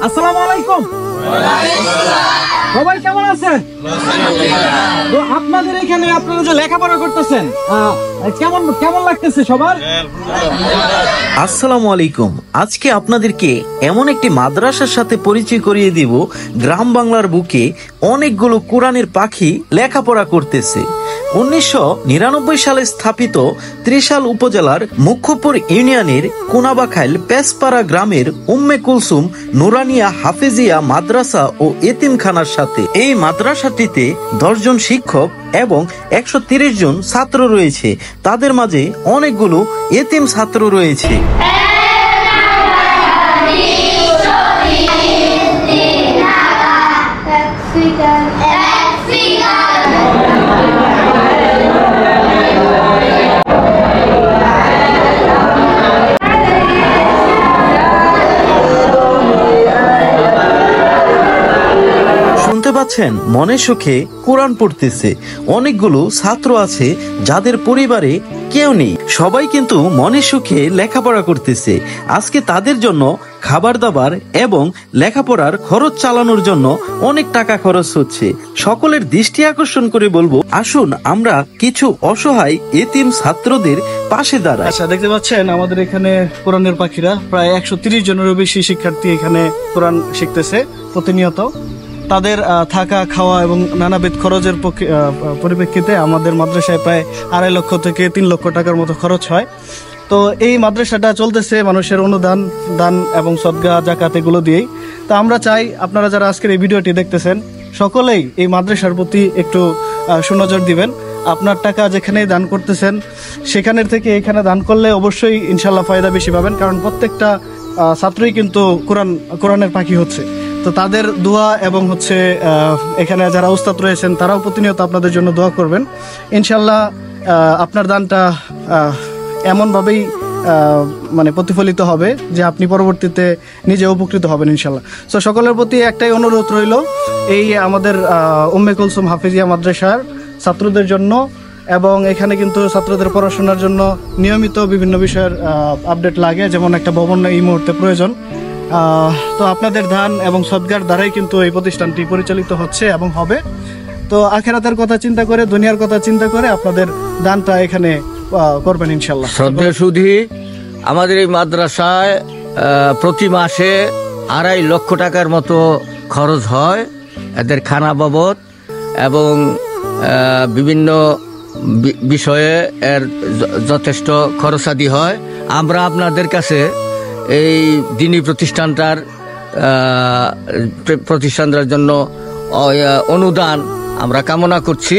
আসসালামু আলাইকুম। সবাই কেমন আছেন? তো আপনাদের এখানে আপনারা যে লেখাপড়া করতেছেন কেমন কেমন লাগতেছে সবার? আসসালামু আলাইকুম। আজকে আপনাদেরকে এমন একটি মাদ্রাসার সাথে পরিচয় করিয়ে দিব, গ্রাম বাংলার বুকে অনেকগুলো কোরআনের পাখি লেখাপড়া করতেছে। 1999 সালে স্থাপিত ত্রিশাল উপজেলার মুখ্যপুর ইউনিয়নের কোনাবাখাইল পেসপাড়া গ্রামের উম্মে কুলসুম নুরানিয়া হাফেজিয়া মাদ্রাসা ও এতিমখানার সাথে এই মাদ্রাসাটিতে 10 জন শিক্ষক এবং 130 জন ছাত্র রয়েছে। তাদের মাঝে অনেকগুলো এতিম ছাত্র রয়েছে। পাচ্ছেন মনে সুখে কোরআন পড়তেছে। অনেকগুলো ছাত্র আছে যাদের পরিবারে কেউ নেই, সবাই কিন্তু মনে সুখে লেখাপড়া করতেছে। আজকে তাদের জন্য খাবার দাবার এবং লেখাপড়ার খরচ চালানোর জন্য অনেক টাকা খরচ হচ্ছে। সকলের দৃষ্টি আকর্ষণ করে বলবো, আসুন আমরা কিছু অসহায় এতিম ছাত্রদের পাশে দাঁড়াই। আচ্ছা, দেখতে পাচ্ছেন আমাদের এখানে কোরআনের পাখিরা প্রায় 130 জনেরও বেশি শিক্ষার্থী এখানে কোরআন শিখতেছে প্রতিনিয়ত। তাদের থাকা খাওয়া এবং নানাবিধ খরচের পরিপ্রেক্ষিতে আমাদের মাদ্রাসায় প্রায় 2.5 লক্ষ থেকে 3 লক্ষ টাকার মতো খরচ হয়। তো এই মাদ্রাসাটা চলতেছে মানুষের অনুদান, দান এবং সদকা জাকাত এগুলো দিয়েই। তো আমরা চাই আপনারা যারা আজকের এই ভিডিওটি দেখতেছেন সকলেই এই মাদ্রাসার প্রতি একটু সুনজর দিবেন। আপনার টাকা যেখানে দান করতেছেন সেখানের থেকে এখানে দান করলে অবশ্যই ইনশাল্লাহ ফায়দা বেশি পাবেন, কারণ প্রত্যেকটা ছাত্রই কিন্তু কোরআনের পাখি হচ্ছে। তো তাদের দোয়া এবং এখানে যারা উস্তাদ রয়েছেন তারাও প্রতিনিয়ত আপনাদের জন্য দোয়া করবেন। ইনশাল্লাহ আপনার দানটা এমনভাবেই মানে প্রতিফলিত হবে যে আপনি পরবর্তীতে নিজে উপকৃত হবেন ইনশাল্লাহ। তো সকলের প্রতি একটাই অনুরোধ রইল, এই আমাদের উম্মে কুলসুম হাফেজিয়া মাদ্রাসার ছাত্রদের জন্য, এবং এখানে কিন্তু ছাত্রদের পড়াশোনার জন্য নিয়মিত বিভিন্ন বিষয়ের আপডেট লাগে, যেমন একটা ভবন এই মুহূর্তে প্রয়োজন। তো আপনাদের দান এবং সদকার দ্বারাই কিন্তু এই প্রতিষ্ঠানটি পরিচালিত হচ্ছে এবং হবে। তো আখিরাতের কথা চিন্তা করে, দুনিয়ার কথা চিন্তা করে আপনাদের দানটা এখানে করবেন ইনশাল্লাহ। শ্রদ্ধেয় সুধী, আমাদের এই মাদ্রাসায় প্রতি মাসে 2.5 লক্ষ টাকার মতো খরচ হয় এদের খানা বাবদ, এবং বিভিন্ন বিষয়ে এর যথেষ্ট খরচাদি হয়। আমরা আপনাদের কাছে এই দ্বীনি প্রতিষ্ঠানটার জন্য অনুদান আমরা কামনা করছি।